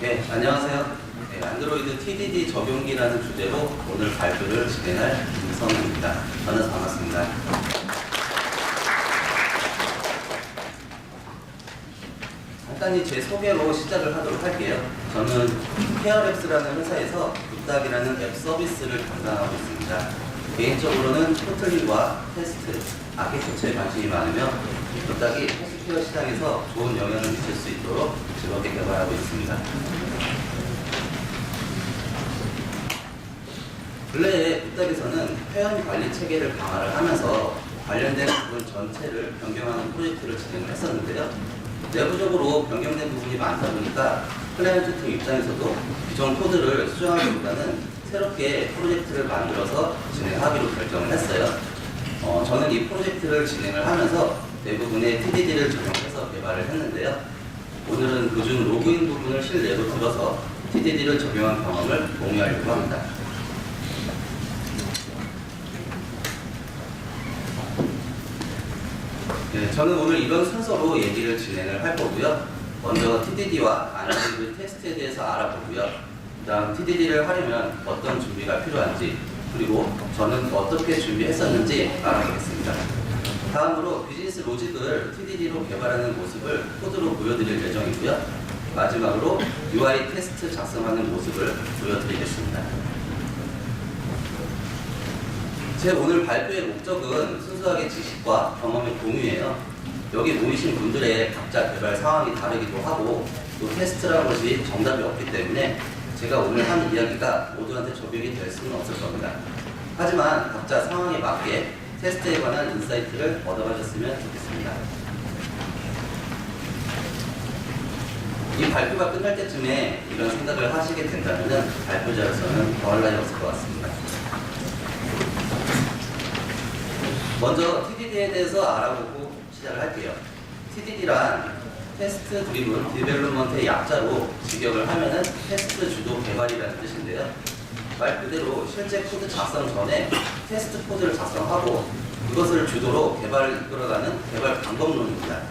네, 안녕하세요. 네, 안드로이드 TDD 적용기라는 주제로 오늘 발표를 진행할 김성입니다. 만나서 반갑습니다. 간단히 제 소개로 시작을 하도록 할게요. 저는 케어랩스라는 회사에서 굿닥이라는 앱 서비스를 담당하고 있습니다. 개인적으로는 코틀린과 테스트, 아키텍처에 관심이 많으며 굿닥이 헬스케어 시장에서 좋은 영향을 미칠 수 있도록 즐겁게 개발하고 있습니다. 근래에 굿닥에서는 회원 관리 체계를 강화를 하면서 관련된 부분 전체를 변경하는 프로젝트를 진행을 했었는데요. 내부적으로 변경된 부분이 많다 보니까 클라이언트 팀 입장에서도 기존 코드를 수정하기보다는 새롭게 프로젝트를 만들어서 진행하기로 결정을 했어요. 저는 이 프로젝트를 진행을 하면서 대부분의 TDD를 적용해서 개발을 했는데요. 오늘은 그중 로그인 부분을 실내로 들어서 TDD를 적용한 경험을 공유하려고 합니다. 네, 저는 오늘 이런 순서로 얘기를 진행을 할 거고요. 먼저 TDD와 안드로이드 테스트에 대해서 알아보고요. 그 다음 TDD를 하려면 어떤 준비가 필요한지, 그리고 저는 어떻게 준비했었는지 알아보겠습니다. 다음으로 비즈니스 로직을 TDD로 개발하는 모습을 코드로 보여드릴 예정이고요. 마지막으로 UI 테스트 작성하는 모습을 보여드리겠습니다. 제 오늘 발표의 목적은 순수하게 지식과 경험의 공유예요. 여기 모이신 분들의 각자 개발 상황이 다르기도 하고 또 테스트라는 것이 정답이 없기 때문에 제가 오늘 하는 이야기가 모두한테 적용이 될 수는 없을 겁니다. 하지만 각자 상황에 맞게 테스트에 관한 인사이트를 얻어가셨으면 좋겠습니다. 이 발표가 끝날 때쯤에 이런 생각을 하시게 된다면 발표자로서는 더할 나위 없을 것 같습니다. 먼저 TDD에 대해서 알아보고 시작을 할게요. TDD란 테스트 드리븐 디벨롭먼트의 약자로 직역을 하면은 테스트 주도 개발이라는 뜻인데요. 말 그대로 실제 코드 작성 전에 테스트 코드를 작성하고 그것을 주도로 개발을 이끌어가는 개발 방법론입니다.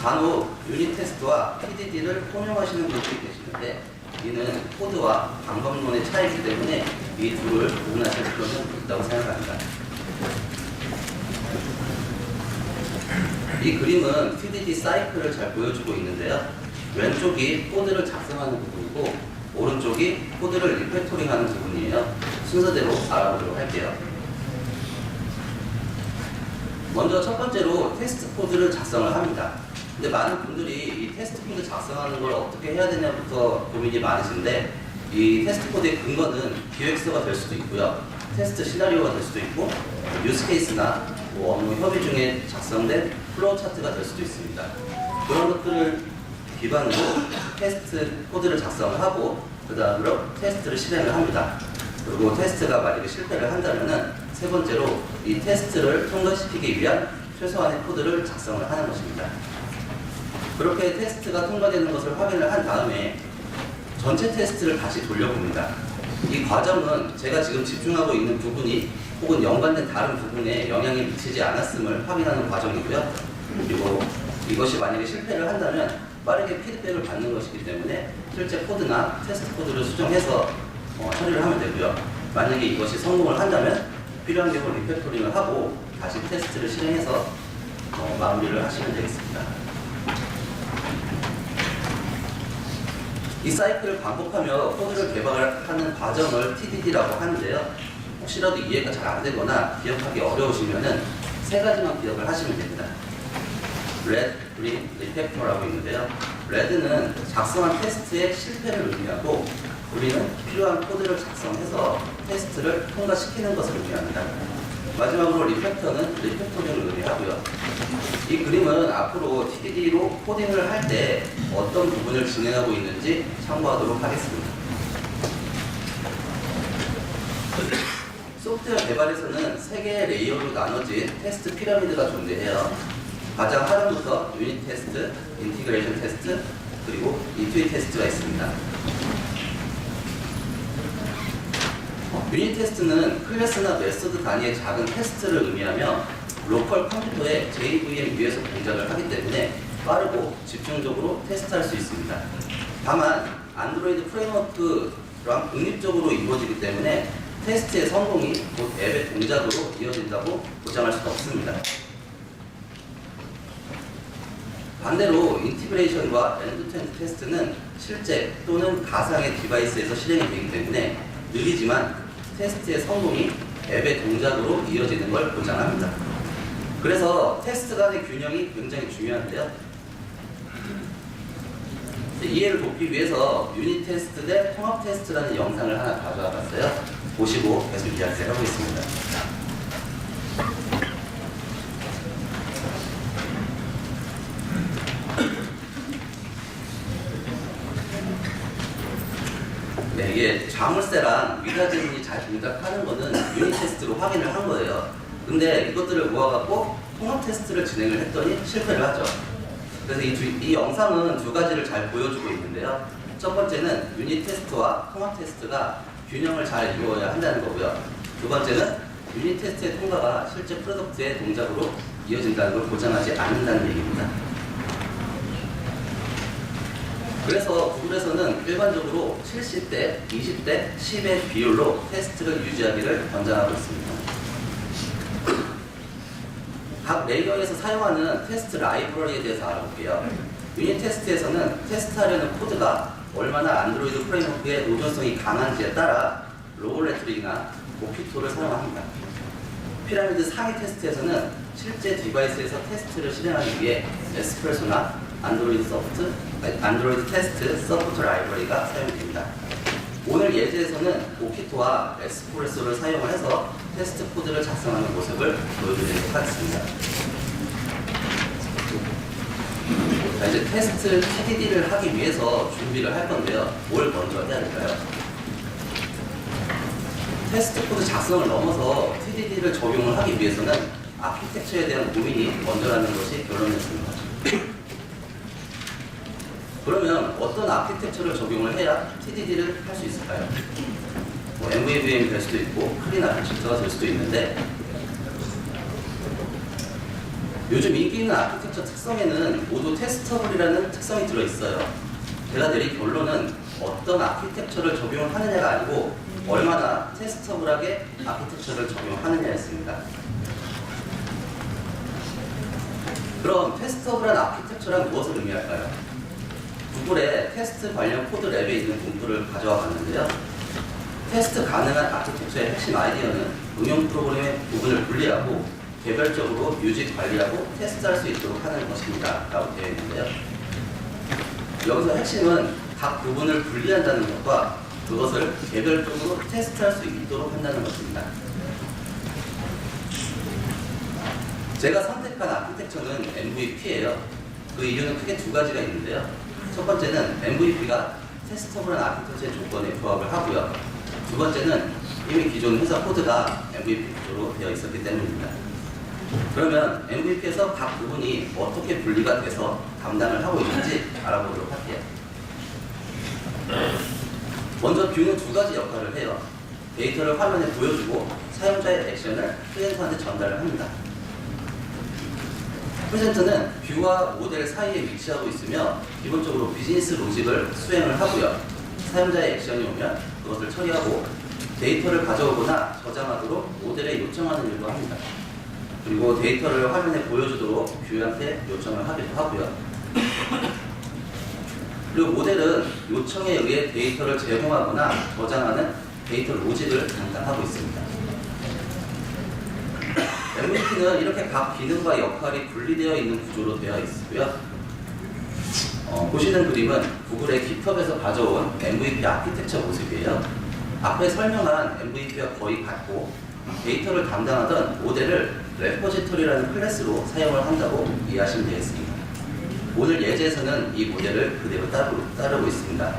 간혹 유닛 테스트와 TDD를 혼용하시는 분들이 계시는데 이는 코드와 방법론의 차이이기 때문에 이 둘을 구분하실 필요는 있다고 생각합니다. 이 그림은 TDD 사이클을 잘 보여주고 있는데요. 왼쪽이 코드를 작성하는 부분이고 오른쪽이 코드를 리팩토링하는 부분이에요. 순서대로 알아보도록 할게요. 먼저 첫 번째로 테스트 코드를 작성을 합니다. 근데 많은 분들이 이 테스트 코드 작성하는 걸 어떻게 해야 되냐부터 고민이 많으신데 이 테스트 코드의 근거는 기획서가 될 수도 있고요. 테스트 시나리오가 될 수도 있고 유스 케이스나 업무 협의 중에 작성된 플로우 차트가 될 수도 있습니다. 그런 것들을 기반으로 테스트 코드를 작성을 하고 그 다음으로 테스트를 실행을 합니다. 그리고 테스트가 만약에 실패를 한다면 세 번째로 이 테스트를 통과시키기 위한 최소한의 코드를 작성을 하는 것입니다. 그렇게 테스트가 통과되는 것을 확인을 한 다음에 전체 테스트를 다시 돌려봅니다. 이 과정은 제가 지금 집중하고 있는 부분이 혹은 연관된 다른 부분에 영향이 미치지 않았음을 확인하는 과정이고요. 그리고 이것이 만약에 실패를 한다면 빠르게 피드백을 받는 것이기 때문에 실제 코드나 테스트 코드를 수정해서 처리를 하면 되고요. 만약에 이것이 성공을 한다면 필요한 경우 리팩토링을 하고 다시 테스트를 실행해서 마무리를 하시면 되겠습니다. 이 사이클을 반복하며 코드를 개발하는 과정을 TDD라고 하는데요. 혹시라도 이해가 잘 안 되거나 기억하기 어려우시면은 세 가지만 기억을 하시면 됩니다. Red, Green, Refactor라고 있는데요. Red는 작성한 테스트의 실패를 의미하고 Green은 필요한 코드를 작성해서 테스트를 통과시키는 것을 의미합니다. 마지막으로 Refactor는 리팩토링을 의미하고요. 이 그림은 앞으로 TDD로 코딩을 할 때 어떤 부분을 진행하고 있는지 참고하도록 하겠습니다. 소프트웨어 개발에서는 세 개의 레이어로 나눠진 테스트 피라미드가 존재해요. 가장 하단부터 유닛 테스트, 인티그레이션 테스트, 그리고 인투이 테스트가 있습니다. 유닛 테스트는 클래스나 메소드 단위의 작은 테스트를 의미하며 로컬 컴퓨터의 JVM 위에서 동작을 하기 때문에 빠르고 집중적으로 테스트할 수 있습니다. 다만 안드로이드 프레임워크랑 독립적으로 이루어지기 때문에 테스트의 성공이 곧 앱의 동작으로 이어진다고 보장할 수는 없습니다. 반대로 인티그레이션과 엔드-투-엔드 테스트는 실제 또는 가상의 디바이스에서 실행이 되기 때문에 느리지만 테스트의 성공이 앱의 동작으로 이어지는 걸 보장합니다. 그래서 테스트 간의 균형이 굉장히 중요한데요. 이해를 돕기 위해서 유닛 테스트 대 통합 테스트라는 영상을 하나 가져와 봤어요. 보시고 계속 이야기를 하고 있습니다. 네, 이게 자물쇠랑 미닫이문이 잘 동작하는 거는 유닛 테스트로 확인을 한 거예요. 근데 이것들을 모아갖고 통합 테스트를 진행을 했더니 실패를 하죠. 그래서 이 영상은 두 가지를 잘 보여주고 있는데요. 첫 번째는 유닛 테스트와 통합 테스트가 균형을 잘 이루어야 한다는 거고요. 두 번째는 유닛 테스트의 통과가 실제 프로덕트의 동작으로 이어진다는 걸 보장하지 않는다는 얘기입니다. 그래서 구글에서는 일반적으로 70대, 20대, 10의 비율로 테스트를 유지하기를 권장하고 있습니다. 각 레이어에서 사용하는 테스트 라이브러리에 대해서 알아볼게요. 유닛 테스트에서는 테스트하려는 코드가 얼마나 안드로이드 프레임워크의 의존성이 강한지에 따라 로볼레트릭이나 모키토를 사용합니다. 피라미드 상위 테스트에서는 실제 디바이스에서 테스트를 실행하기 위해 에스프레소나 안드로이드 테스트 서포트 라이브러리가 사용됩니다. 오늘 예제에서는 모키토와 에스프레소를 사용을 해서 테스트 코드를 작성하는 모습을 보여드리도록 하겠습니다. 자, 이제 테스트 TDD를 하기 위해서 준비를 할 건데요. 뭘 먼저 해야 될까요? 테스트 코드 작성을 넘어서 TDD를 적용을 하기 위해서는 아키텍처에 대한 고민이 먼저라는 것이 결론이었습니다. 그러면 어떤 아키텍처를 적용을 해야 TDD를 할 수 있을까요? MVVM이 될 수도 있고 클린 아키텍처가 될 수도 있는데, 요즘 인기 있는 아키텍처 특성에는 모두 테스터블이라는 특성이 들어있어요. 제가 내린 결론은 어떤 아키텍처를 적용하느냐가 아니고 얼마나 테스터블하게 아키텍처를 적용하느냐였습니다. 그럼 테스터블한 아키텍처란 무엇을 의미할까요? 구글의 테스트 관련 코드 랩에 있는 문구를 가져와 봤는데요. 테스트 가능한 아키텍처의 핵심 아이디어는 응용 프로그램의 부분을 분리하고 개별적으로 유지 관리하고 테스트할 수 있도록 하는 것입니다. 라고 되어 있는데요. 여기서 핵심은 각 부분을 분리한다는 것과 그것을 개별적으로 테스트할 수 있도록 한다는 것입니다. 제가 선택한 아키텍처는 MVP예요. 그 이유는 크게 두 가지가 있는데요. 첫 번째는 MVP가 테스터블한 아키텍처의 조건에 부합을 하고요. 두 번째는 이미 기존 회사 코드가 MVP 구조로 되어 있었기 때문입니다. 그러면 MVP에서 각 부분이 어떻게 분리가 돼서 감당을 하고 있는지 알아보도록 할게요. 먼저 뷰는 두 가지 역할을 해요. 데이터를 화면에 보여주고 사용자의 액션을 클리언트한테 전달을 합니다. 프레젠트는 뷰와 모델 사이에 위치하고 있으며 기본적으로 비즈니스 로직을 수행을 하고요. 사용자의 액션이 오면 그것을 처리하고 데이터를 가져오거나 저장하도록 모델에 요청하는 일도 합니다. 그리고 데이터를 화면에 보여주도록 뷰한테 요청을 하기도 하고요. 그리고 모델은 요청에 의해 데이터를 제공하거나 저장하는 데이터 로직을 담당하고 있습니다. MVP는 이렇게 각 기능과 역할이 분리되어 있는 구조로 되어 있고요. 보시는 그림은 구글의 깃허브에서 가져온 MVP 아키텍처 모습이에요. 앞에 설명한 MVP와 거의 같고 데이터를 담당하던 모델을 레포지토리라는 클래스로 사용을 한다고 이해하시면 되겠습니다. 오늘 예제에서는 이 모델을 그대로 따르고 있습니다.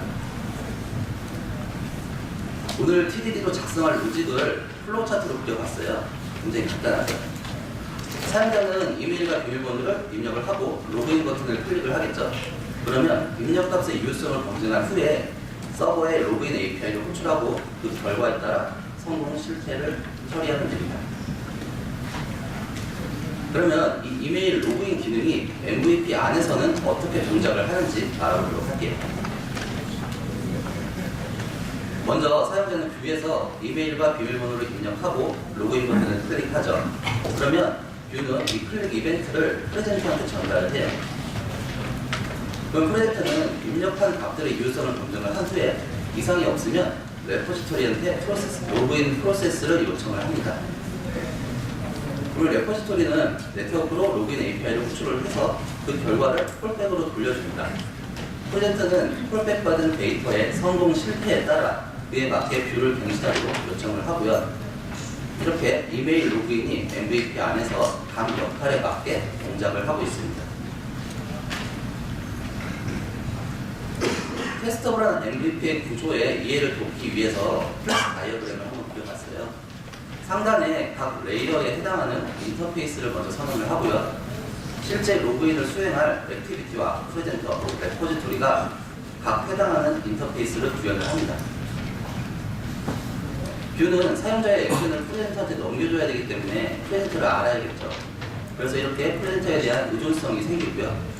오늘 TDD로 작성할 로직을 플로우차트로 그려봤어요. 굉장히 간단하죠. 사용자는 이메일과 비밀번호를 입력을 하고 로그인 버튼을 클릭을 하겠죠. 그러면 입력값의 유효성을 검증한 후에 서버에 로그인 API를 호출하고 그 결과에 따라 성공, 실패를 처리하면 됩니다. 그러면 이 이메일 로그인 기능이 MVP 안에서는 어떻게 동작을 하는지 알아보도록 할게요. 먼저 사용자는 뷰에서 이메일과 비밀번호를 입력하고 로그인 버튼을 클릭하죠. 그러면 뷰는 이 클릭 이벤트를 프레젠터한테 전달을 해요. 그럼 프레젠터는 입력한 값들의 유효성을 검증을 한 후에 이상이 없으면 레포지토리한테 로그인 프로세스를 요청을 합니다. 그리고 레포지토리는 네트워크로 로그인 API를 호출을 해서 그 결과를 콜백으로 돌려줍니다. 프레젠터는 콜백 받은 데이터의 성공 실패에 따라 그에 맞게 뷰를 갱신하도록 요청을 하고요. 이렇게 이메일 로그인이 MVP 안에서 각 역할에 맞게 동작을 하고 있습니다. 테스터블한 MVP의 구조의 이해를 돕기 위해서 다이어그램을 한번 그려봤어요. 상단에 각 레이어에 해당하는 인터페이스를 먼저 선언을 하고요. 실제 로그인을 수행할 액티비티와 프레젠터, 레포지토리가 각 해당하는 인터페이스를 구현을 합니다. 뷰는 사용자의 액션을 프레젠터한테 넘겨줘야 되기 때문에 프레젠터를 알아야겠죠. 그래서 이렇게 프레젠터에 대한 의존성이 생기고요.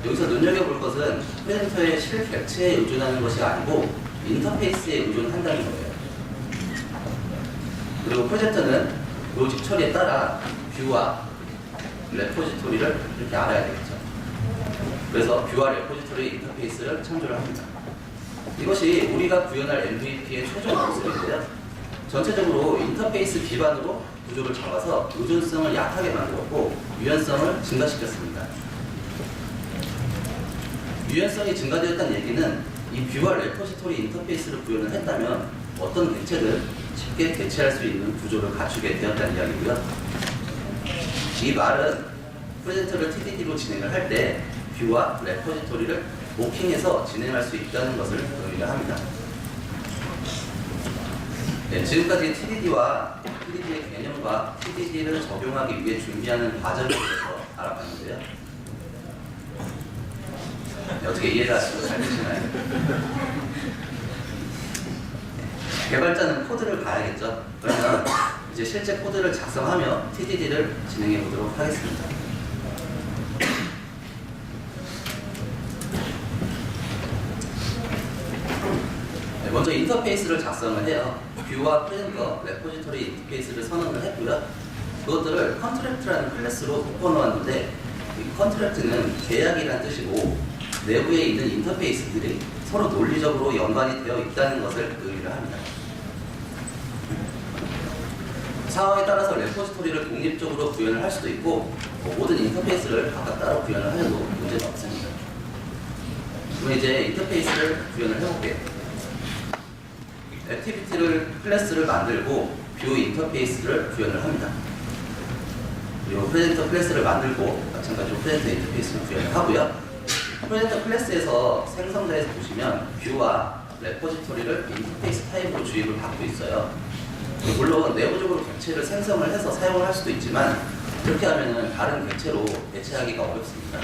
여기서 눈여겨볼 것은 프레젠터의 실객체에 의존하는 것이 아니고 인터페이스에 의존한다는 거예요. 그리고 프레젠터는 로직 처리에 따라 뷰와 레포지토리를 이렇게 알아야 되겠죠. 그래서 뷰와 레포지토리 인터페이스를 창조를 합니다. 이것이 우리가 구현할 MVP의 최종 모습인데요. 전체적으로 인터페이스 기반으로 구조를 잡아서 의존성을 약하게 만들었고 유연성을 증가시켰습니다. 유연성이 증가되었다는 얘기는 이 뷰와 레포지토리 인터페이스를 구현을 했다면 어떤 객체든 쉽게 대체할 수 있는 구조를 갖추게 되었다는 이야기고요. 이 말은 프레젠터를 TDD로 진행을 할 때 뷰와 레포지토리를 모킹해서 진행할 수 있다는 것을 의미를 합니다. 네, 지금까지 TDD와 TDD의 개념과 TDD를 적용하기 위해 준비하는 과정에 대해서 알아봤는데요. 네, 어떻게 이해가 잘 되시나요? 개발자는 코드를 봐야겠죠. 그러면 이제 실제 코드를 작성하며 TDD를 진행해 보도록 하겠습니다. 네, 먼저 인터페이스를 작성을 해요. 뷰와 프레젠터, 레포지토리 인터페이스를 선언을 했고요. 그것들을 컨트랙트라는 클래스로 묶어놓았는데 이 컨트랙트는 계약이라는 뜻이고 내부에 있는 인터페이스들이 서로 논리적으로 연관이 되어 있다는 것을 의미를 합니다. 상황에 따라서 레포지토리를 독립적으로 구현을 할 수도 있고 모든 인터페이스를 각각 따로 구현을 하셔도 문제는 없습니다. 그럼 이제 인터페이스를 구현을 해볼게요. 액티비티를 클래스를 만들고 뷰 인터페이스를 구현을 합니다. 그리고 프레젠터 클래스를 만들고 마찬가지로 프레젠터 인터페이스를 구현을 하고요. 프레젠터 클래스에서 생성자에서 보시면 뷰와 레포지토리를 인터페이스 타입으로 주입을 받고 있어요. 물론 내부적으로 객체를 생성을 해서 사용을 할 수도 있지만 그렇게 하면 다른 객체로 대체하기가 어렵습니다.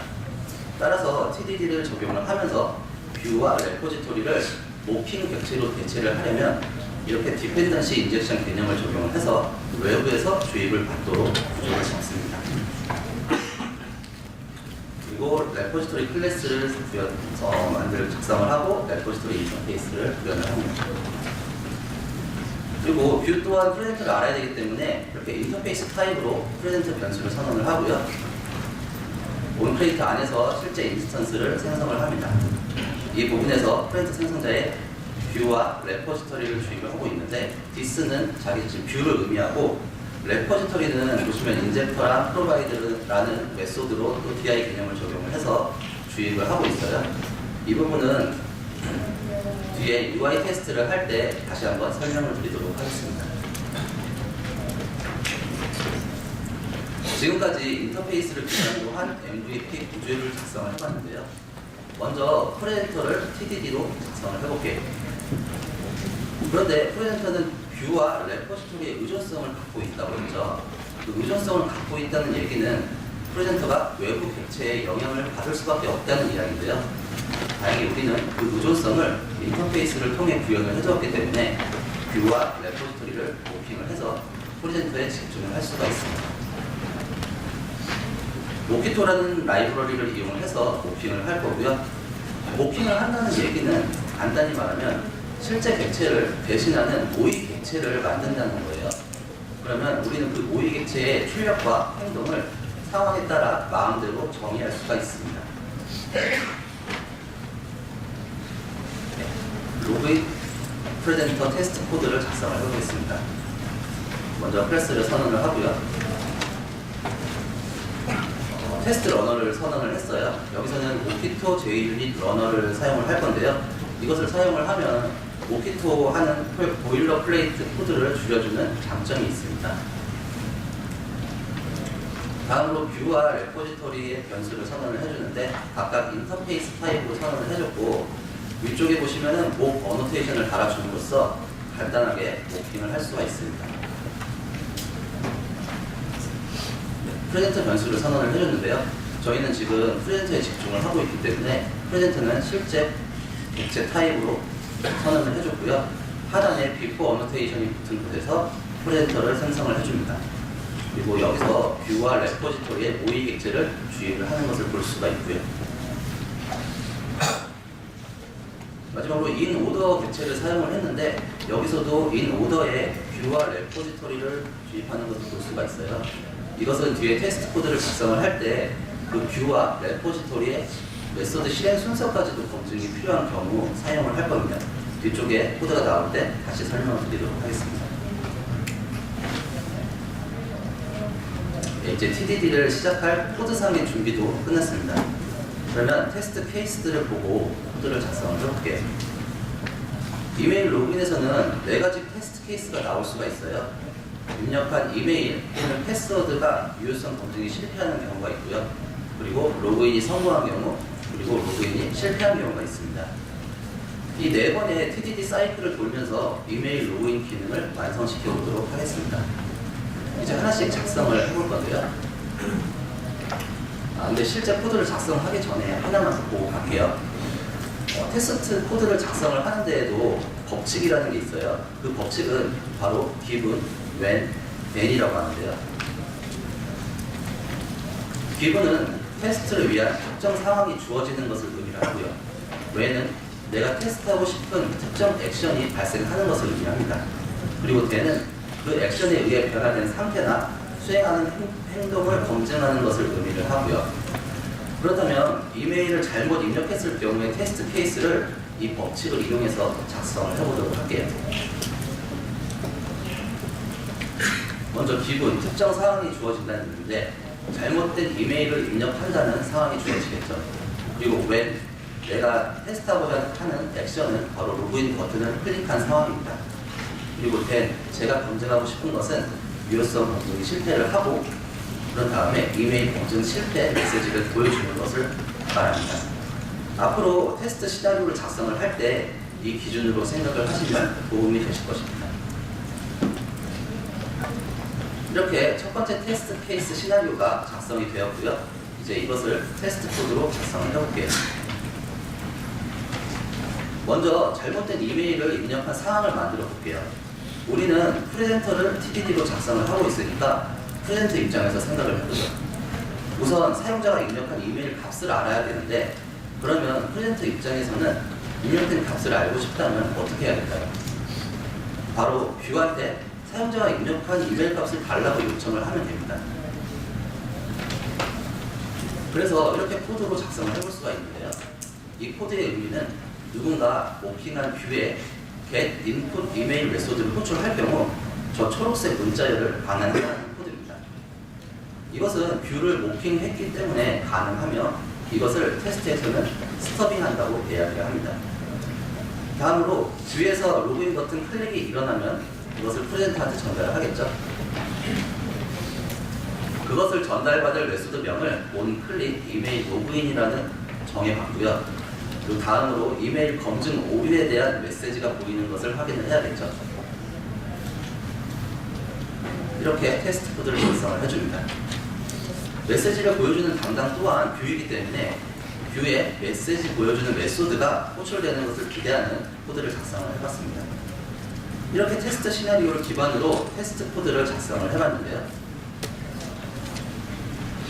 따라서 TDD를 적용을 하면서 뷰와 레포지토리를 모킹 객체로 대체를 하려면 이렇게 디펜던시 인젝션 개념을 적용을 해서 외부에서 주입을 받도록 구조를 잡습니다. 그리고 레포지토리 클래스를 작성을 하고 레포지토리 인터페이스를 구현을 합니다. 그리고 뷰 또한 프레젠터를 알아야 되기 때문에 이렇게 인터페이스 타입으로 프레젠터 변수를 선언을 하고요. 온크레이트 안에서 실제 인스턴스를 생성을 합니다. 이 부분에서 프레젠터 생성자의 뷰와 레포지토리를 주입을 하고 있는데 디스는 자기 지금 뷰를 의미하고 레포지토리는 보시면 인젝터랑 프로바이드라는 메소드로 또 DI 개념을 적용을 해서 주입을 하고 있어요. 이 부분은 뒤에 UI 테스트를 할 때 다시 한번 설명을 드리도록 하겠습니다. 지금까지 인터페이스를 기반으로 한 MVP 구조를 작성을 해봤는데요. 먼저 프레젠터를 TDD로 작성을 해볼게요. 그런데 프레젠터는 뷰와 레포지토리의 의존성을 갖고 있다고 했죠. 그 의존성을 갖고 있다는 얘기는 프레젠터가 외부 객체에 영향을 받을 수밖에 없다는 이야기인데요. 다행히 우리는 그 의존성을 인터페이스를 통해 구현을 해주었기 때문에 뷰와 레포지토리를 모킹을 해서 프레젠터에 집중을 할 수가 있습니다. 모키토라는 라이브러리를 이용을 해서 모킹을 할 거고요. 모킹을 한다는 얘기는 간단히 말하면 실제 객체를 대신하는 모의 객체를 만든다는 거예요. 그러면 우리는 그 모의 객체의 출력과 행동을 상황에 따라 마음대로 정의할 수가 있습니다. 로그인 프레젠터 테스트 코드를 작성을 해보겠습니다. 먼저 클래스를 선언을 하고요. 테스트 러너를 선언을 했어요. 여기서는 모키토 JUnit 러너를 사용을 할 건데요. 이것을 사용을 하면 모키토 하는 보일러 플레이트 코드를 줄여주는 장점이 있습니다. 다음으로 뷰와 레포지토리의 변수를 선언을 해주는데 각각 인터페이스 타입으로 선언을 해줬고, 위쪽에 보시면은 목 어노테이션을 달아줌으로써 간단하게 모킹을 할 수가 있습니다. 프레젠터 변수를 선언을 해줬는데요. 저희는 지금 프레젠터에 집중을 하고 있기 때문에 프레젠터는 실제 객체 타입으로 선언을 해줬고요. 하단에 비포 어노테이션이 붙은 곳에서 프레젠터를 생성을 해줍니다. 그리고 여기서 뷰와 레포지토리의 모의 객체를 주입을 하는 것을 볼 수가 있고요. 마지막으로 인오더 객체를 사용을 했는데, 여기서도 인오더에 뷰와 레포지토리를 주입하는 것을 볼 수가 있어요. 이것은 뒤에 테스트 코드를 작성을 할 때 그 뷰와 레포지토리의 메소드 실행 순서까지도 검증이 필요한 경우 사용을 할 겁니다. 뒤쪽에 코드가 나올 때 다시 설명을 드리도록 하겠습니다. 네, 이제 TDD를 시작할 코드상의 준비도 끝났습니다. 그러면 테스트 케이스들을 보고 코드를 작성을 해볼게요. 이메일 로그인에서는 4가지 테스트 케이스가 나올 수가 있어요. 입력한 이메일 또는 패스워드가 유효성 검증이 실패하는 경우가 있고요. 그리고 로그인이 성공한 경우, 그리고 로그인이 실패한 경우가 있습니다. 이 4번의 TDD 사이클을 돌면서 이메일 로그인 기능을 완성시켜 보도록 하겠습니다. 이제 하나씩 작성을 해볼 건데요. 근데 실제 코드를 작성하기 전에 하나만 더 보고 갈게요. 테스트 코드를 작성을 하는 데에도 법칙이라는 게 있어요. 그 법칙은 바로 given, when, then이라고 하는데요. given은 테스트를 위한 특정 상황이 주어지는 것을 의미를 하고요. when은 내가 테스트하고 싶은 특정 액션이 발생하는 것을 의미합니다. 그리고 then은 그 액션에 의해 변화된 상태나 수행하는 행동을 검증하는 것을 의미를 하고요. 그렇다면 이메일을 잘못 입력했을 경우에 테스트 케이스를 이 법칙을 이용해서 작성을 해보도록 할게요. 먼저 기분, 특정 상황이 주어진다는 얘기인데, 잘못된 이메일을 입력한다는 상황이 주어지겠죠. 그리고 when, 내가 테스트하고자 하는 액션은 바로 로그인 버튼을 클릭한 상황입니다. 그리고 then, 제가 검증하고 싶은 것은 유효성 검증이 실패를 하고, 그런 다음에 이메일 검증 실패 메시지를 보여주는 것을 말합니다. 앞으로 테스트 시나리오를 작성을 할 때 이 기준으로 생각을 하시면 도움이 되실 것입니다. 이렇게 첫 번째 테스트 케이스 시나리오가 작성이 되었고요. 이제 이것을 테스트 코드로 작성을 해볼게요. 먼저 잘못된 이메일을 입력한 상황을 만들어 볼게요. 우리는 프레젠터를 TDD로 작성을 하고 있으니까 프레젠터 입장에서 생각을 해보죠. 우선 사용자가 입력한 이메일 값을 알아야 되는데, 그러면 프레젠터 입장에서는 입력된 값을 알고 싶다면 어떻게 해야 될까요? 바로 뷰한테 사용자가 입력한 이메일 값을 달라고 요청을 하면 됩니다. 그래서 이렇게 코드로 작성을 해볼 수가 있는데요. 이 코드의 의미는 누군가 모킹한 뷰에 get input email 메소드를 호출할 경우 저 초록색 문자열을 반환하는 코드입니다. 이것은 뷰를 모킹했기 때문에 가능하며, 이것을 테스트에서는 스터빙한다고 이야기를 합니다. 다음으로 뷰에서 로그인 버튼 클릭이 일어나면 이것을 프레젠터한테 전달을 하겠죠. 그것을 전달받을 메소드명을 onClick 이메일 로그인이라는 정해봤고요. 그 다음으로 이메일 검증 오류에 대한 메시지가 보이는 것을 확인을 해야겠죠. 이렇게 테스트 코드를 작성을 해줍니다. 메시지를 보여주는 담당 또한 뷰이기 때문에 뷰에 메시지 보여주는 메소드가 호출되는 것을 기대하는 코드를 작성을 해봤습니다. 이렇게 테스트 시나리오를 기반으로 테스트 코드를 작성을 해봤는데요.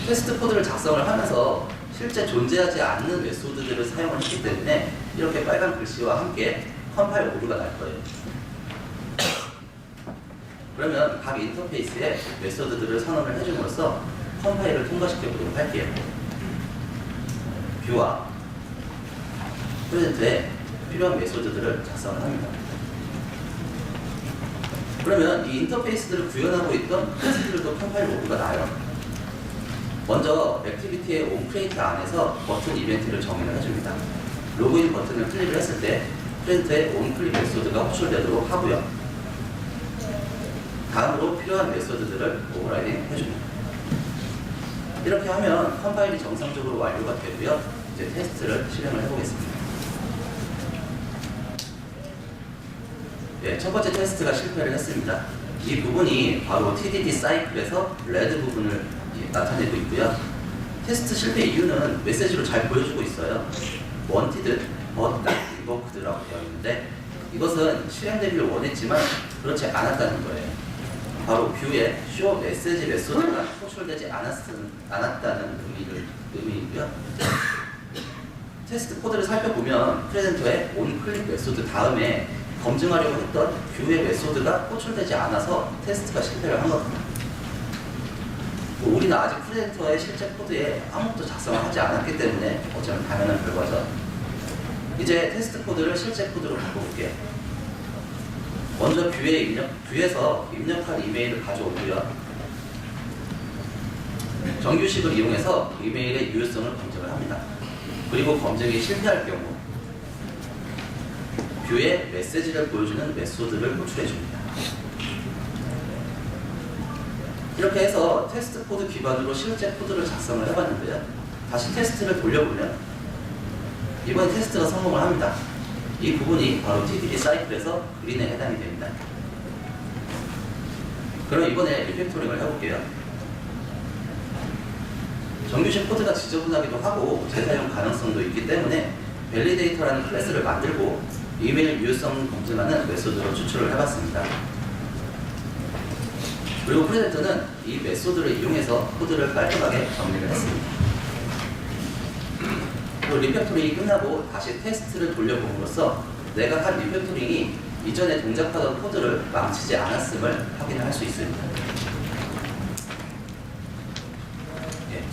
테스트 코드를 작성을 하면서 실제 존재하지 않는 메소드들을 사용을 했기 때문에 이렇게 빨간 글씨와 함께 컴파일 오류가 날 거예요. 그러면 각 인터페이스에 메소드들을 선언을 해줌으로써 컴파일을 통과시켜 보도록 할게요. 뷰와 프레젠트에 필요한 메소드들을 작성을 합니다. 그러면 이 인터페이스들을 구현하고 있던 테스트들도 컴파일 오류가 나요. 먼저 액티비티의 onCreate 안에서 버튼 이벤트를 정의를 해줍니다. 로그인 버튼을 클릭을 했을 때 프레젠트의 onClick 메소드가 호출되도록 하고요. 다음으로 필요한 메소드들을 오버라이딩 해줍니다. 이렇게 하면 컴파일이 정상적으로 완료가 되고요. 이제 테스트를 실행을 해보겠습니다. 네, 첫 번째 테스트가 실패를 했습니다. 이 부분이 바로 TDD 사이클에서 레드 부분을 나타내고 있고요. 테스트 실패 이유는 메시지로 잘 보여주고 있어요. wanted but not invoked라고 되어 있는데 이것은 실행되기를 원했지만 그렇지 않았다는 거예요. 바로 뷰에 show message 메소드가 호출되지 않았다는 의미이고요. 테스트 코드를 살펴보면 프레젠터의 onClick 메소드 다음에 검증하려고 했던 뷰의 메소드가 호출되지 않아서 테스트가 실패를 한 겁니다. 우리는 아직 프레젠터의 실제 코드에 아무것도 작성을 하지 않았기 때문에 어쩌면 당연한 결과죠. 이제 테스트 코드를 실제 코드로 바꿔볼게요. 먼저 뷰에서 입력한 이메일을 가져오고요. 정규식을 이용해서 이메일의 유효성을 검증을 합니다. 그리고 검증이 실패할 경우 뷰에 메시지를 보여주는 메소드를 호출해 줍니다. 이렇게 해서 테스트 코드 기반으로 실제 코드를 작성을 해봤는데요. 다시 테스트를 돌려보면 이번 테스트가 성공을 합니다. 이 부분이 바로 TDD 사이클에서 그린에 해당이 됩니다. 그럼 이번에 리팩토링을 해볼게요. 정규식 코드가 지저분하기도 하고 재사용 가능성도 있기 때문에 밸리데이터라는 클래스를 만들고 이메일 유효성 검증하는 메소드로 추출을 해봤습니다. 그리고 프레젠터는 이 메소드를 이용해서 코드를 깔끔하게 정리를 했습니다. 그리고 리팩토링이 끝나고 다시 테스트를 돌려봄으로써 내가 한 리팩토링이 이전에 동작하던 코드를 망치지 않았음을 확인할 수 있습니다.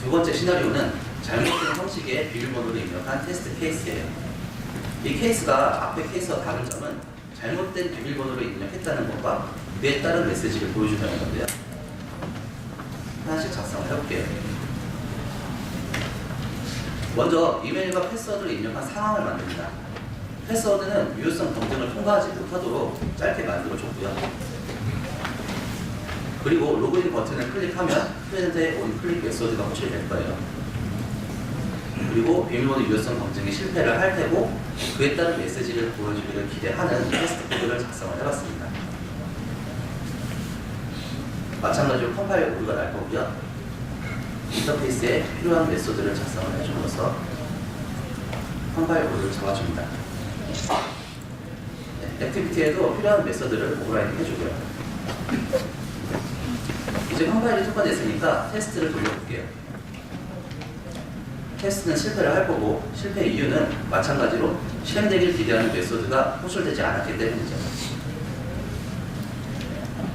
두 번째 시나리오는 잘못된 형식의 비밀번호를 입력한 테스트 케이스예요. 이 케이스가 앞의 케이스와 다른 점은 잘못된 비밀번호를 입력했다는 것과 그에 따른 메시지를 보여준다는 건데요. 하나씩 작성을 해볼게요. 먼저 이메일과 패스워드를 입력한 상황을 만듭니다. 패스워드는 유효성 검증을 통과하지 못하도록 짧게 만들어줬고요. 그리고 로그인 버튼을 클릭하면 프레젠터의 onClick 메소드가 호출이 될 거예요. 그리고 비밀번호 유효성 검증이 실패를 할 테고 그에 따른 메시지를 보여주기를 기대하는 테스트 코드를 작성을 해봤습니다. 마찬가지로 컴파일 오류가 날 거고요. 인터페이스에 필요한 메소드를 작성을 해줌으로써 컴파일 오류를 잡아줍니다. 액티비티에도 필요한 메소드를 오버라이딩 해주고요. 이제 컴파일이 통과됐으니까 테스트를 돌려볼게요. 테스트는 실패를 할 거고 실패 이유는 마찬가지로 실행되기를 기대하는 메소드가 호출되지 않았기 때문이죠.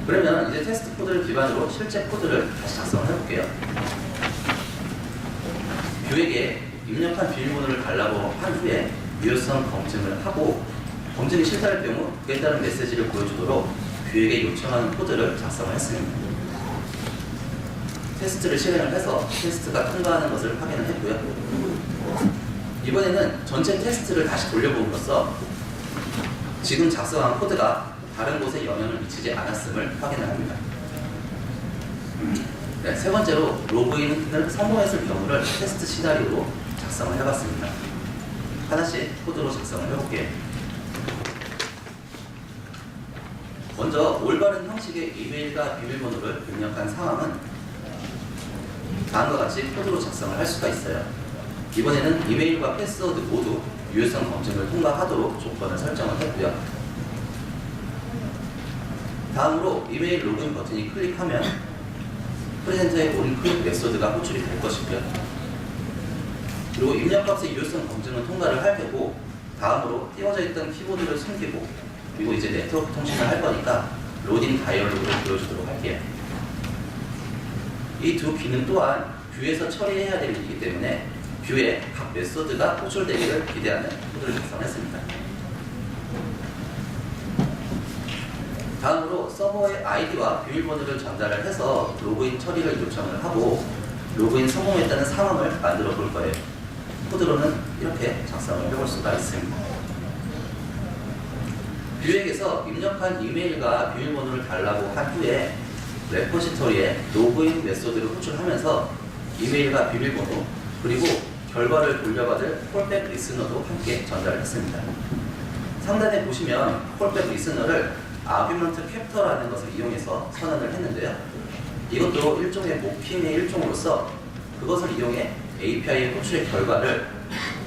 그러면 이제 테스트 코드를 기반으로 실제 코드를 다시 작성을 해볼게요. 뷰에게 입력한 비밀번호를 달라고 한 후에 유효성 검증을 하고 검증이 실패할 경우 그에 따른 메시지를 보여주도록 뷰에게 요청하는 코드를 작성을 했습니다. 테스트를 실행을 해서 테스트가 통과하는 것을 확인을 했고요. 이번에는 전체 테스트를 다시 돌려봄으로써 지금 작성한 코드가 다른 곳에 영향을 미치지 않았음을 확인을 합니다. 네, 세 번째로 로그인을 성공했을 경우를 테스트 시나리오로 작성을 해봤습니다. 하나씩 코드로 작성을 해볼게요. 먼저 올바른 형식의 이메일과 비밀번호를 입력한 상황은 다음과 같이 코드로 작성을 할 수가 있어요. 이번에는 이메일과 패스워드 모두 유효성 검증을 통과하도록 조건을 설정을 했고요. 다음으로 이메일 로그인 버튼이 클릭하면 프레젠터의 onClick 메소드가 호출이 될 것이고요. 그리고 입력값의 유효성 검증은 통과를 할 테고 다음으로 띄워져 있던 키보드를 숨기고 그리고 이제 네트워크 통신을 할 거니까 로딩 다이얼로그를 보여주도록 할게요. 이 두 기능 또한 뷰에서 처리해야 될 일이기 때문에 뷰에 각 메소드가 호출되기를 기대하는 코드를 작성했습니다. 다음으로 서버의 아이디와 비밀번호를 전달을 해서 로그인 처리를 요청을 하고 로그인 성공했다는 상황을 만들어 볼 거예요. 코드로는 이렇게 작성을 해볼 수가 있습니다. 뷰에게서 입력한 이메일과 비밀번호를 달라고 한 후에 레포지토리에 로그인 메소드를 호출하면서 이메일과 비밀번호 그리고 결과를 돌려받을 콜백 리스너도 함께 전달했습니다. 상단에 보시면 콜백 리스너를 아규먼트 캡터라는 것을 이용해서 선언을 했는데요. 이것도 일종의 모킹의 일종으로서 그것을 이용해 API의 호출의 결과를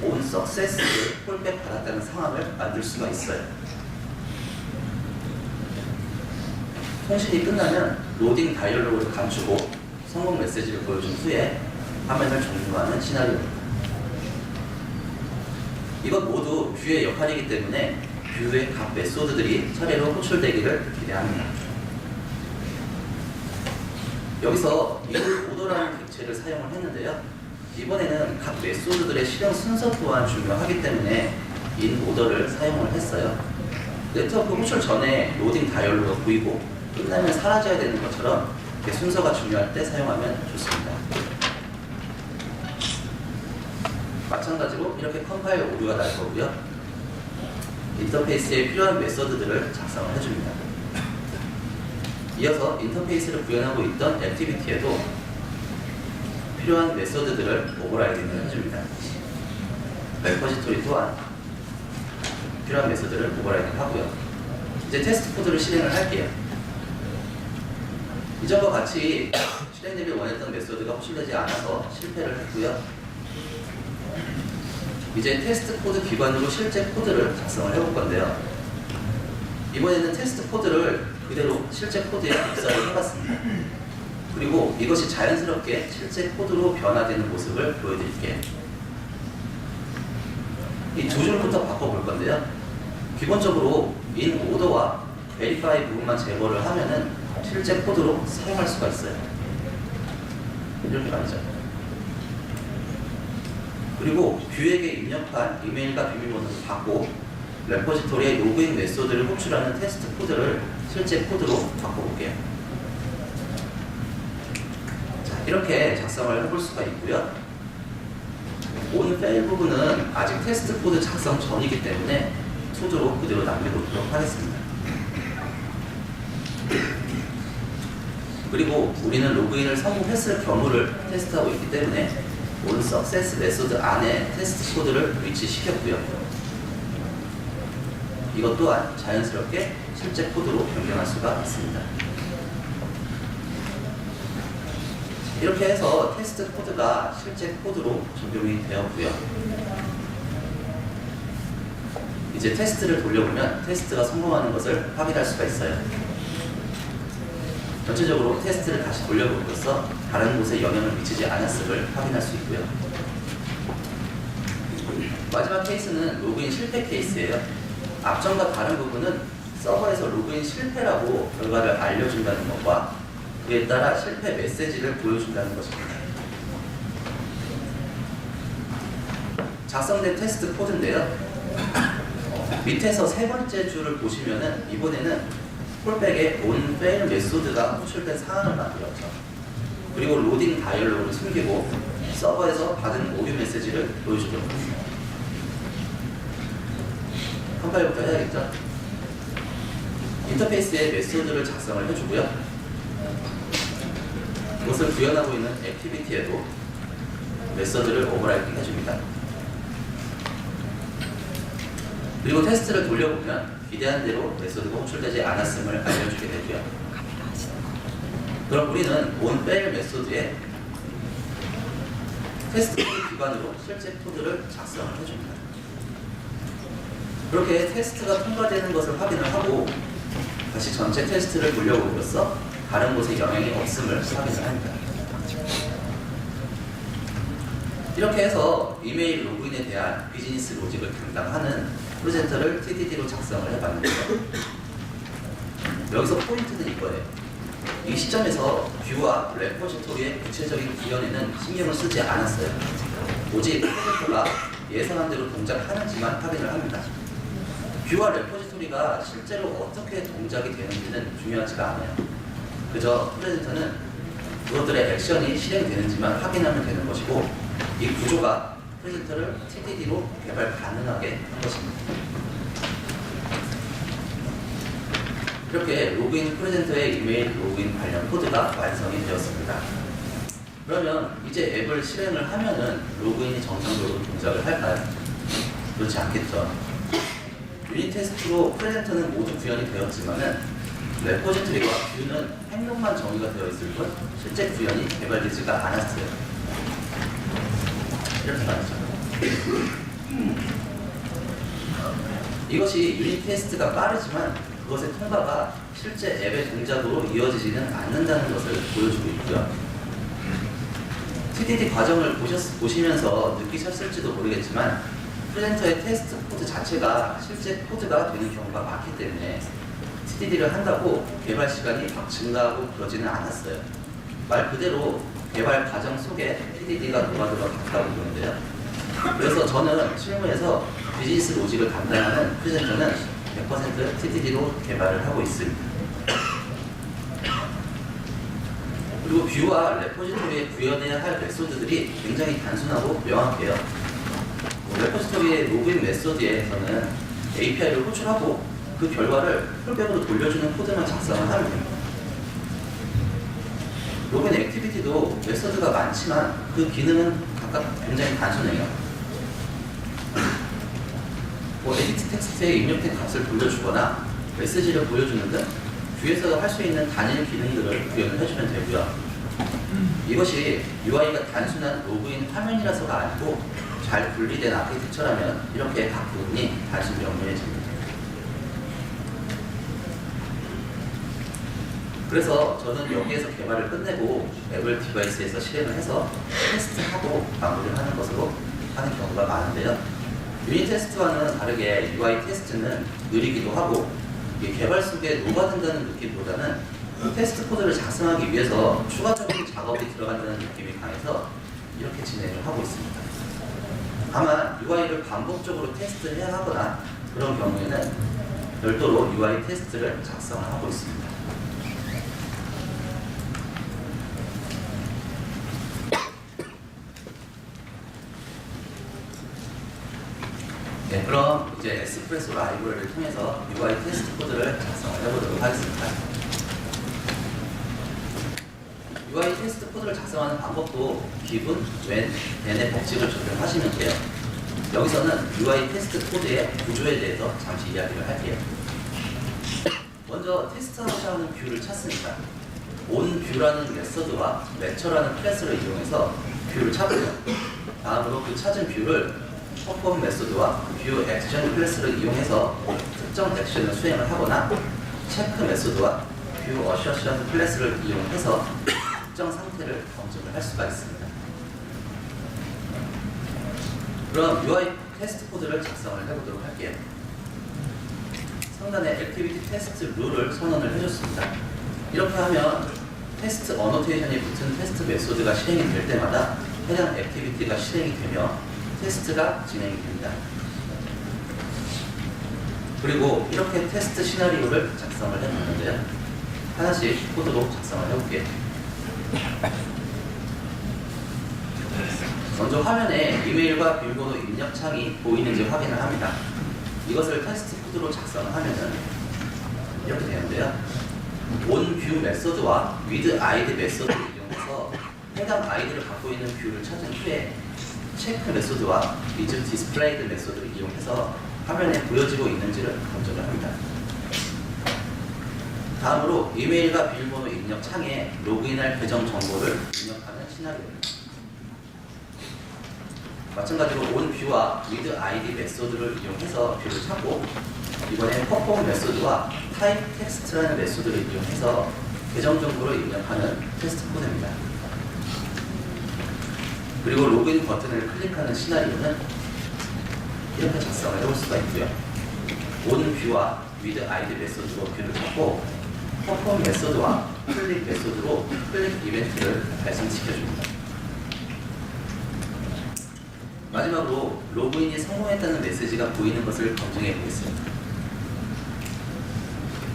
on success를 콜백 받았다는 상황을 만들 수가 있어요. 통신이 끝나면 로딩 다이얼로그를 감추고 성공 메시지를 보여준 후에 화면을 종료하는 시나리오입니다. 이것 모두 뷰의 역할이기 때문에 뷰의 각 메소드들이 차례로 호출되기를 기대합니다. 여기서 인올 오더라는 객체를 사용을 했는데요. 이번에는 각 메소드들의 실행 순서 또한 중요하기 때문에 인 오더를 사용을 했어요. 네트워크 호출 전에 로딩 다이얼로그가 보이고 끝나면 사라져야 되는 것처럼 순서가 중요할 때 사용하면 좋습니다. 마찬가지로 이렇게 컴파일 오류가 날 거고요. 인터페이스에 필요한 메소드들을 작성을 해줍니다. 이어서 인터페이스를 구현하고 있던 액티비티에도 필요한 메소드들을 오버라이딩을 해줍니다. 레포지토리 또한 필요한 메소드를 오버라이딩 하고요. 이제 테스트 코드를 실행을 할게요. 이전과 같이 실행되길 원했던 메소드가 호출되지 않아서 실패를 했고요. 이제 테스트 코드 기반으로 실제 코드를 작성을 해볼 건데요. 이번에는 테스트 코드를 그대로 실제 코드에 입사를 해봤습니다. 그리고 이것이 자연스럽게 실제 코드로 변화되는 모습을 보여드릴게요. 이 두 줄부터 바꿔볼 건데요. 기본적으로 in order와 verify 부분만 제거를 하면은 실제 코드로 사용할 수가 있어요. 이렇게 말이죠. 그리고 뷰에게 입력한 이메일과 비밀번호를 받고 레포지토리에 로그인 메소드를 호출하는 테스트 코드를 실제 코드로 바꿔볼게요. 자, 이렇게 작성을 해볼 수가 있고요. on fail 부분은 아직 테스트 코드 작성 전이기 때문에 투두로 그대로 남겨놓도록 하겠습니다. 그리고 우리는 로그인을 성공했을 경우를 테스트하고 있기 때문에 on success 메소드 안에 테스트 코드를 위치시켰고요. 이것 또한 자연스럽게 실제 코드로 변경할 수가 있습니다. 이렇게 해서 테스트 코드가 실제 코드로 적용이 되었고요. 이제 테스트를 돌려보면 테스트가 성공하는 것을 확인할 수가 있어요. 전체적으로 테스트를 다시 돌려봄으로써 다른 곳에 영향을 미치지 않았음을 확인할 수 있고요. 마지막 케이스는 로그인 실패 케이스예요. 앞전과 다른 부분은 서버에서 로그인 실패라고 결과를 알려준다는 것과 그에 따라 실패 메시지를 보여준다는 것입니다. 작성된 테스트 코드인데요. 밑에서 세 번째 줄을 보시면은 이번에는 콜백에 on fail 메소드가 호출된 상황을 만들었죠. 그리고 로딩 다이얼로그를 숨기고 서버에서 받은 오류 메시지를 보여주도록 했습니다. 컴파일부터 해야겠죠? 인터페이스에 메소드를 작성을 해주고요. 이것을 구현하고 있는 액티비티에도 메소드를 오버라이딩 해줍니다. 그리고 테스트를 돌려보면 기대한 대로 메소드가 호출되지 않았음을 알려주게 되고요. 그럼 우리는 on fail 메소드에 테스트 코드 기반으로 실제 코드를 작성을 해줍니다. 그렇게 테스트가 통과되는 것을 확인을 하고 다시 전체 테스트를 돌려봄으로써 다른 곳에 영향이 없음을 확인을 합니다. 이렇게 해서 이메일 로그인에 대한 비즈니스 로직을 담당하는 프레젠터를 TDD로 작성을 해봤는데요. 여기서 포인트는 이거예요. 이 시점에서 뷰와 레포지토리의 구체적인 구현에는 신경을 쓰지 않았어요. 오직 프레젠터가 예상한 대로 동작하는지만 확인을 합니다. 뷰와 레포지토리가 실제로 어떻게 동작이 되는지는 중요하지가 않아요. 그저 프레젠터는 그것들의 액션이 실행되는지만 확인하면 되는 것이고, 이 구조가 프레젠터를 TDD로 개발 가능하게 한 것입니다. 이렇게 로그인 프레젠터의 이메일 로그인 관련 코드가 완성이 되었습니다. 그러면 이제 앱을 실행을 하면은 로그인이 정상적으로 동작을 할까요? 그렇지 않겠죠. 유닛 테스트로 프레젠터는 모두 구현이 되었지만은 레포지토리와 뷰는 행동만 정의가 되어 있을 뿐 실제 구현이 개발되지가 않았어요. 이렇게 말이죠. 이것이 유닛 테스트가 빠르지만 그것의 통과가 실제 앱의 동작으로 이어지지는 않는다는 것을 보여주고 있고요. TDD 과정을 보시면서 느끼셨을지도 모르겠지만 프레젠터의 테스트 코드 자체가 실제 코드가 되는 경우가 많기 때문에 TDD를 한다고 개발 시간이 막 증가하고 그러지는 않았어요. 말 그대로 개발 과정 속에 TDD가 녹아들어 갔다고 보는데요. 그래서 저는 실무에서 비즈니스 로직을 담당하는 프레젠터는 100% TDD로 개발을 하고 있습니다. 그리고 뷰와 레포지토리에 구현해야 할 메소드들이 굉장히 단순하고 명확해요. 레포지토리의 로그인 메소드에서는 API를 호출하고 그 결과를 풀백으로 돌려주는 코드만 작성을 하면 됩니다. 로그인 액티비티도 메소드가 많지만 그 기능은 각각 굉장히 단순해요. 에디트 텍스트에 입력된 값을 돌려주거나 메시지를 보여주는 등 뷰에서 할 수 있는 단일 기능들을 구현을 해주면 되고요. 이것이 UI가 단순한 로그인 화면이라서가 아니고 잘 분리된 아키텍처라면 이렇게 각 부분이 단순 명료해집니다. 그래서 저는 여기에서 개발을 끝내고 앱을 디바이스에서 실행을 해서 테스트하고 마무리를 하는 것으로 하는 경우가 많은데요. 유닛 테스트와는 다르게 UI 테스트는 느리기도 하고 개발 속에 녹아든다는 느낌보다는 테스트 코드를 작성하기 위해서 추가적인 작업이 들어간다는 느낌이 강해서 이렇게 진행을 하고 있습니다. 다만 UI를 반복적으로 테스트해야 하거나 그런 경우에는 별도로 UI 테스트를 작성을 하고 있습니다. 네, 그럼 이제 에스프레소 라이브러리를 통해서 UI 테스트 코드를 작성을 해보도록 하겠습니다. UI 테스트 코드를 작성하는 방법도 기본, when, then의 법칙을 적용하시면 돼요. 여기서는 UI 테스트 코드의 구조에 대해서 잠시 이야기를 할게요. 먼저 테스트하고자 하는 뷰를 찾습니다. onView라는 메서드와 lecture라는 클래스를 이용해서 뷰를 찾고요. 다음으로 그 찾은 뷰를 perform 메소드와 view action 클래스를 이용해서 특정 액션을 수행을 하거나 체크 메소드와 view assertion 클래스를 이용해서 특정 상태를 검증을 할 수가 있습니다. 그럼 UI 테스트 코드를 작성을 해보도록 할게요. 상단에 액티비티 테스트 룰을 선언을 해줬습니다. 이렇게 하면 테스트 어노테이션이 붙은 테스트 메소드가 실행이 될 때마다 해당 액티비티가 실행이 되며 테스트가 진행이 됩니다. 그리고 이렇게 테스트 시나리오를 작성을 해봤는데요. 하나씩 코드로 작성을 해볼게요. 먼저 화면에 이메일과 비밀번호 입력 창이 보이는지 확인을 합니다. 이것을 테스트 코드로 작성을 하면은 이렇게 되는데요. onView 메소드와 withID 메소드를 이용해서 해당 아이디를 갖고 있는 뷰를 찾은 후에 체크 메소드와 isDisplayed 메소드를 이용해서 화면에 보여지고 있는지를 검증을 합니다. 다음으로 이메일과 비밀번호 입력 창에 로그인할 계정 정보를 입력하는 시나리오입니다. 마찬가지로 onView와 withID 메소드를 이용해서 뷰를 찾고 이번에 perform 메소드와 typeText라는 메소드를 이용해서 계정 정보를 입력하는 테스트 코드입니다. 그리고 로그인 버튼을 클릭하는 시나리오는 이렇게 작성을 해볼 수가 있고요. 온 뷰와 with id 메소드로 뷰를 잡고 퍼폼 메소드와 클릭 메소드로 클릭 이벤트를 발생시켜줍니다. 마지막으로 로그인이 성공했다는 메시지가 보이는 것을 검증해 보겠습니다.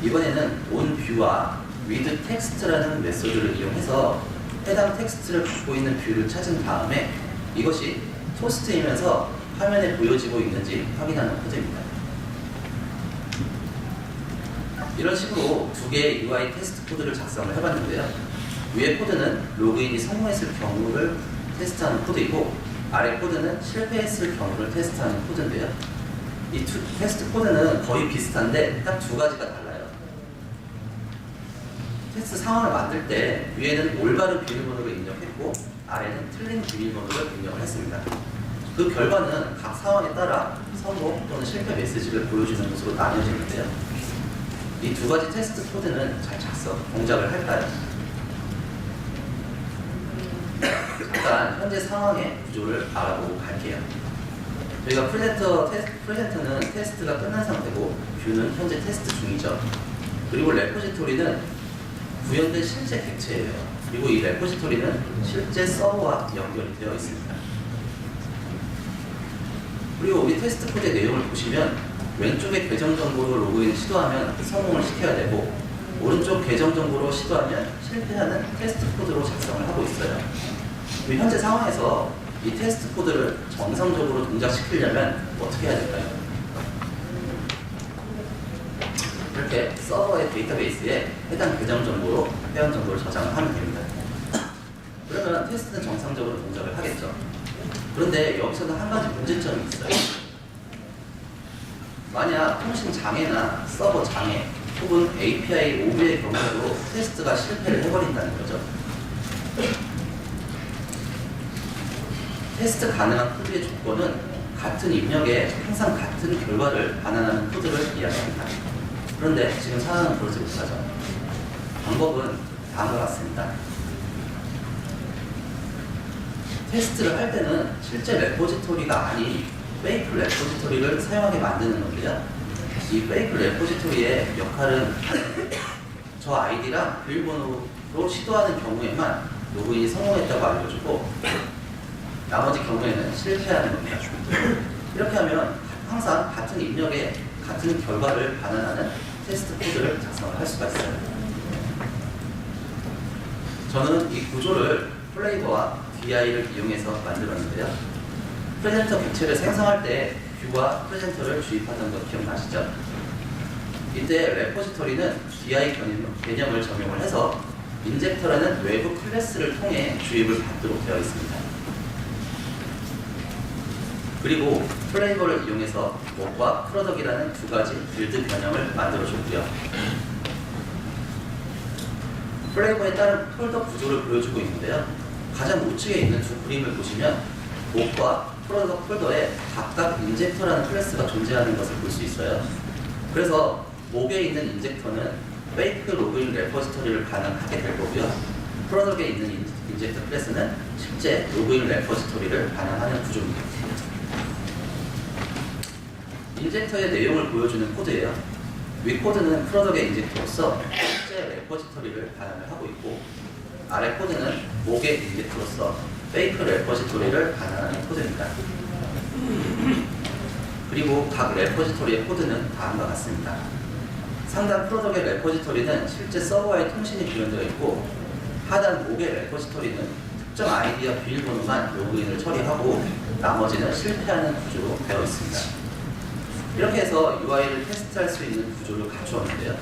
이번에는 on 뷰와 with 텍스트라는 메소드를 이용해서 해당 텍스트를 갖고 있는 뷰를 찾은 다음에 이것이 토스트이면서 화면에 보여지고 있는지 확인하는 코드입니다. 이런 식으로 두 개의 UI 테스트 코드를 작성을 해봤는데요. 위의 코드는 로그인이 성공했을 경우를 테스트하는 코드이고 아래 코드는 실패했을 경우를 테스트하는 코드인데요. 이 두 테스트 코드는 거의 비슷한데 딱 두 가지가 달라요. 테스트 상황을 만들 때 위에는 올바른 비밀번호를 입력했고 아래는 틀린 비밀번호를 입력을 했습니다. 그 결과는 각 상황에 따라 성공 또는 실패 메시지를 보여주는 것으로 나뉘어지는데요. 이 두 가지 테스트 코드는 잘 동작을 할까요? 잠깐 현재 상황의 구조를 알아보고 갈게요. 저희가 프레젠터는 테스트가 끝난 상태고 뷰는 현재 테스트 중이죠. 그리고 레포지토리는 구현된 실제 객체예요. 그리고 이 레포지토리는 실제 서버와 연결이 되어 있습니다. 그리고 우리 테스트 코드의 내용을 보시면 왼쪽에 계정 정보로 로그인을 시도하면 성공을 시켜야 되고 오른쪽 계정 정보로 시도하면 실패하는 테스트 코드로 작성을 하고 있어요. 현재 상황에서 이 테스트 코드를 정상적으로 동작시키려면 어떻게 해야 될까요? 이렇게 서버의 데이터베이스에 해당 계정 정보로 회원 정보를 저장을 하면 됩니다. 그러면 테스트는 정상적으로 동작을 하겠죠. 그런데 여기서는 한 가지 문제점이 있어요. 만약 통신 장애나 서버 장애 혹은 API 오류의 경우에도 테스트가 실패를 해버린다는 거죠. 테스트 가능한 코드의 조건은 같은 입력에 항상 같은 결과를 반환하는 코드를 이야기합니다. 그런데 지금 상황은 그렇지 못하죠. 방법은 다음과 같습니다. 테스트를 할 때는 실제 레포지토리가 아닌 페이크 레포지토리를 사용하게 만드는 건데요. 이 페이크 레포지토리의 역할은 저 아이디랑 비밀번호로 시도하는 경우에만 로그인이 성공했다고 알려주고 나머지 경우에는 실패하는 겁니다. 이렇게 하면 항상 같은 입력에 같은 결과를 반환하는 테스트 코드를 작성을 할 수가 있어요. 저는 이 구조를 플레이버와 DI를 이용해서 만들었는데요. 프레젠터 객체를 생성할 때 뷰와 프레젠터를 주입하는 거 기억나시죠? 이때 레포지토리는 DI 개념을 적용을 해서 인젝터라는 외부 클래스를 통해 주입을 받도록 되어 있습니다. 그리고 플레이버를 이용해서 몹과 프로덕이라는 두 가지 빌드 변형을 만들어줬고요. 플레이버에 따른 폴더 구조를 보여주고 있는데요. 가장 우측에 있는 두 그림을 보시면 몹과 프로덕 폴더에 각각 인젝터라는 클래스가 존재하는 것을 볼 수 있어요. 그래서 몹에 있는 인젝터는 페이크 로그인 레포지토리를 반환하게 될 거고요. 프로덕에 있는 인젝터 클래스는 실제 로그인 레포지토리를 반환하는 구조입니다. 인젝터의 내용을 보여주는 코드예요. 위 코드는 프로덕의 인젝터로서 실제 레포지토리를 반환을 하고 있고 아래 코드는 몹의 인젝터로서 페이크 레포지토리를 반환하는 코드입니다. 그리고 각 레포지토리의 코드는 다음과 같습니다. 상단 프로덕의 레포지토리는 실제 서버와의 통신이 구현되어 있고 하단 몹의 레포지토리는 특정 아이디와 비밀번호만 로그인을 처리하고 나머지는 실패하는 구조로 되어 있습니다. 이렇게 해서 UI를 테스트할 수 있는 구조를 갖추었는데요.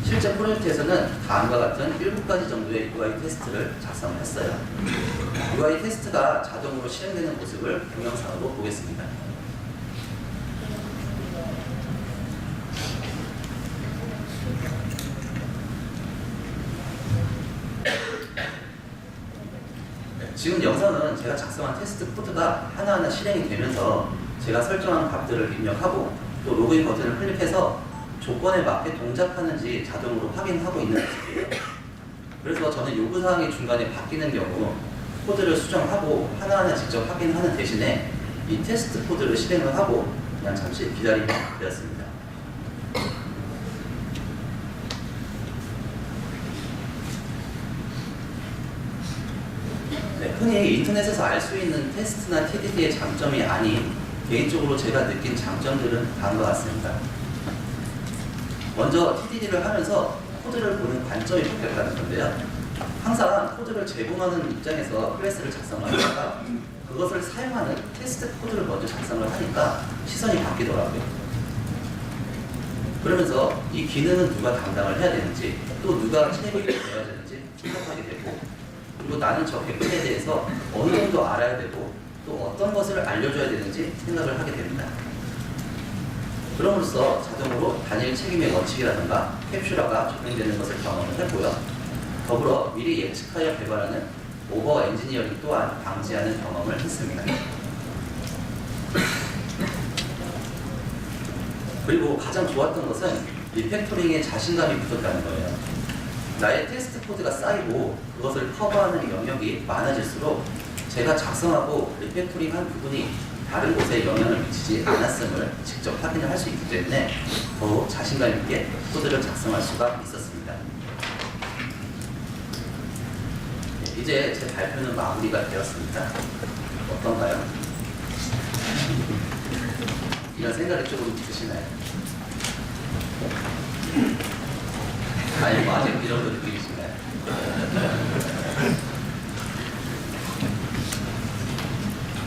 실제 프로젝트에서는 다음과 같은 7가지 정도의 UI 테스트를 작성을 했어요. UI 테스트가 자동으로 실행되는 모습을 동영상으로 보겠습니다. 지금 영상은 제가 작성한 테스트 코드가 하나하나 실행이 되면서 제가 설정한 값들을 입력하고 또 로그인 버튼을 클릭해서 조건에 맞게 동작하는지 자동으로 확인하고 있는 모습이에요. 그래서 저는 요구사항이 중간에 바뀌는 경우 코드를 수정하고 하나하나 직접 확인하는 대신에 이 테스트 코드를 실행을 하고 그냥 잠시 기다리면 되었습니다. 네, 흔히 인터넷에서 알 수 있는 테스트나 TDD의 장점이 아닌 개인적으로 제가 느낀 장점들은 다음과 같습니다. 먼저 TDD를 하면서 코드를 보는 관점이 바뀌었다는 건데요. 항상 코드를 제공하는 입장에서 클래스를 작성을 하다가 그것을 사용하는 테스트 코드를 먼저 작성을 하니까 시선이 바뀌더라고요. 그러면서 이 기능은 누가 담당을 해야 되는지 또 누가 책임을 져야 되는지 생각하게 되고, 그리고 나는 저 객체에 대해서 어느 정도 알아야 되고 또 어떤 것을 알려줘야 되는지 생각을 하게 됩니다. 그럼으로써 자동으로 단일 책임의 원칙이라든가 캡슐화가 적용되는 것을 경험을 했고요. 더불어 미리 예측하여 개발하는 오버 엔지니어링 또한 방지하는 경험을 했습니다. 그리고 가장 좋았던 것은 리팩토링에 자신감이 붙었다는 거예요. 나의 테스트 코드가 쌓이고 그것을 커버하는 영역이 많아질수록 제가 작성하고 리팩토링한 부분이 다른 곳에 영향을 미치지 않았음을 직접 확인을 할 수 있기 때문에 더욱 자신감 있게 코드를 작성할 수가 있었습니다. 이제 제 발표는 마무리가 되었습니다. 어떤가요? 이런 생각이 조금 드시나요? 아니 뭐 아직 이런 거 느끼시나요?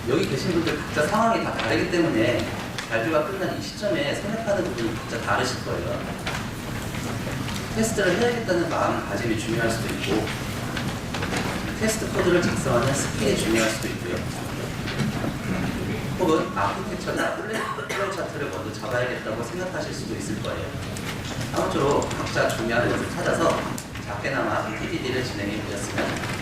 여기 계신 분들 각자 상황이 다 다르기 때문에 발표가 끝난 이 시점에 생각하는 부분이 각자 다르실 거예요. 테스트를 해야겠다는 마음가짐이 중요할 수도 있고, 테스트 코드를 작성하는 스킬이 중요할 수도 있고요. 혹은 아키텍처나 플로우 차트를 먼저 잡아야겠다고 생각하실 수도 있을 거예요. 아무쪼록 각자 중요한 것을 찾아서 작게나마 TDD를 진행해 보셨으면